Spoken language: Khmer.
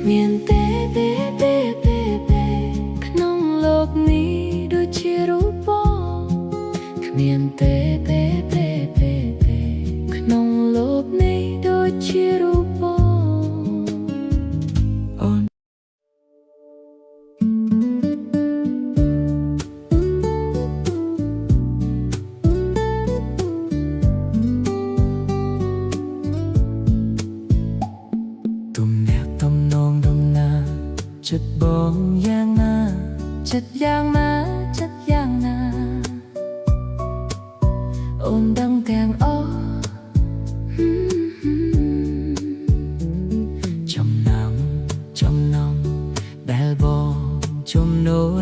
មានទេក្នុងលោកនេះដូចជារូបបងគ្មានទេក្នុងលោកនេះដូចជារូបបងអូនទំនាក់ទំនងដំណាចិត្តបងយ៉ាងណាចិត្តយ៉ាងណាអូនដឹងទាំងអស់ចំណងដែលបងជំនួយ